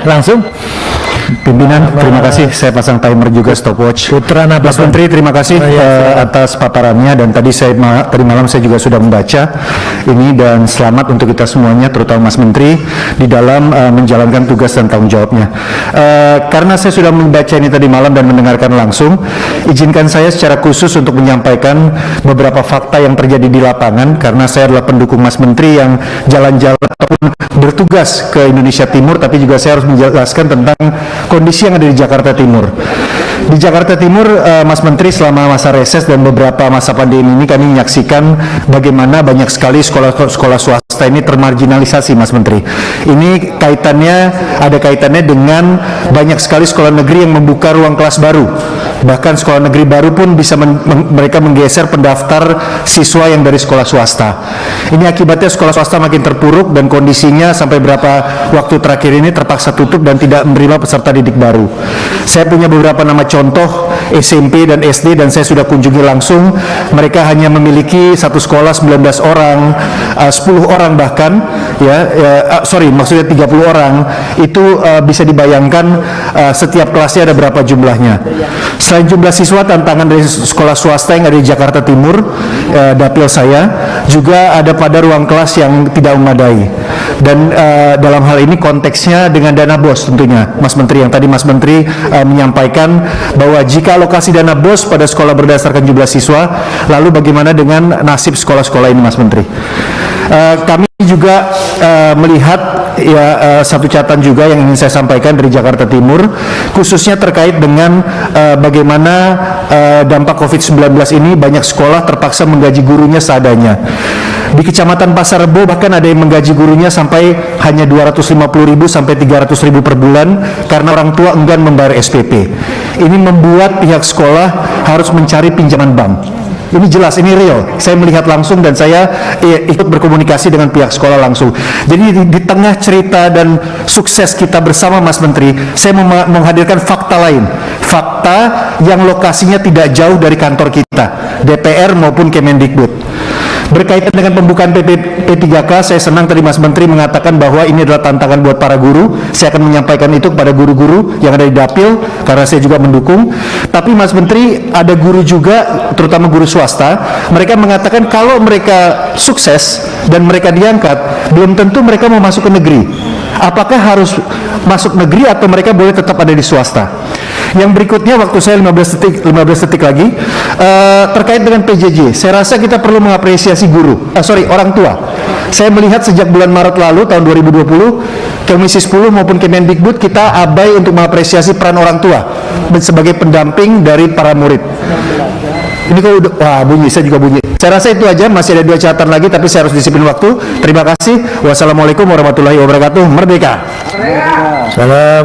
Langsung. Pimpinan, terima kasih. Saya pasang timer juga, stopwatch. Putra Mas Menteri, terima kasih atas paparannya, dan tadi tadi malam saya juga sudah membaca ini, dan selamat untuk kita semuanya, terutama Mas Menteri di dalam menjalankan tugas dan tanggung jawabnya. Karena saya sudah membaca ini tadi malam dan mendengarkan langsung, izinkan saya secara khusus untuk menyampaikan beberapa fakta yang terjadi di lapangan, karena saya adalah pendukung Mas Menteri yang jalan-jalan ataupun bertugas ke Indonesia Timur, tapi juga saya harus menjelaskan tentang kondisi yang ada di Jakarta Timur. Di Jakarta Timur, Mas Menteri, selama masa reses dan beberapa masa pandemi ini kami menyaksikan bagaimana banyak sekali sekolah swasta ini termarginalisasi, Mas Menteri. Ini ada kaitannya dengan banyak sekali sekolah negeri yang membuka ruang kelas baru. Bahkan sekolah negeri baru pun bisa mereka menggeser pendaftar siswa yang dari sekolah swasta. Ini akibatnya sekolah swasta makin terpuruk dan kondisinya sampai beberapa waktu terakhir ini terpaksa tutup dan tidak menerima peserta didik baru. Saya punya beberapa nama contoh SMP dan SD, dan saya sudah kunjungi langsung. Mereka hanya memiliki satu sekolah 19 orang, 10 orang bahkan, maksudnya 30 orang. Itu bisa dibayangkan setiap kelasnya ada berapa jumlahnya. Selain jumlah siswa, tantangan dari sekolah swasta yang ada di Jakarta Timur, dapil saya, juga ada pada ruang kelas yang tidak memadai. Dan dalam hal ini konteksnya dengan dana BOS tentunya, Mas Menteri, yang tadi Mas Menteri menyampaikan bahwa jika alokasi dana BOS pada sekolah berdasarkan jumlah siswa, lalu bagaimana dengan nasib sekolah-sekolah ini, Mas Menteri? Kami juga melihat satu catatan juga yang ingin saya sampaikan dari Jakarta Timur, khususnya terkait dengan bagaimana dampak COVID-19 ini. Banyak sekolah terpaksa menggaji gurunya seadanya. Di Kecamatan Pasar Rebo bahkan ada yang menggaji gurunya sampai hanya 250.000 sampai 300.000 per bulan karena orang tua enggan membayar SPP. Ini membuat pihak sekolah harus mencari pinjaman bank. Ini jelas, ini real. Saya melihat langsung dan saya ikut berkomunikasi dengan pihak sekolah langsung. Jadi di tengah cerita dan sukses kita bersama, Mas Menteri, saya menghadirkan fakta lain. Fakta yang lokasinya tidak jauh dari kantor kita, DPR maupun Kemendikbud. Berkaitan dengan pembukaan P3K, saya senang tadi Mas Menteri mengatakan bahwa ini adalah tantangan buat para guru. Saya akan menyampaikan itu kepada guru-guru yang ada di dapil, karena saya juga mendukung. Tapi Mas Menteri, ada guru juga, terutama guru swasta, mereka mengatakan kalau mereka sukses dan mereka diangkat, belum tentu mereka mau masuk ke negeri. Apakah harus masuk negeri atau mereka boleh tetap ada di swasta? Yang berikutnya, waktu saya 15 detik lagi, terkait dengan PJJ, saya rasa kita perlu mengapresiasi orang tua. Saya melihat sejak bulan Maret lalu tahun 2020, Komisi 10 maupun Kemendikbud, kita abai untuk mengapresiasi peran orang tua sebagai pendamping dari para murid. Ini kalau udah, bunyi, saya juga bunyi. Saya rasa itu aja, masih ada 2 catatan lagi, tapi saya harus disiplin waktu. Terima kasih. Wassalamualaikum warahmatullahi wabarakatuh. Merdeka. Salam.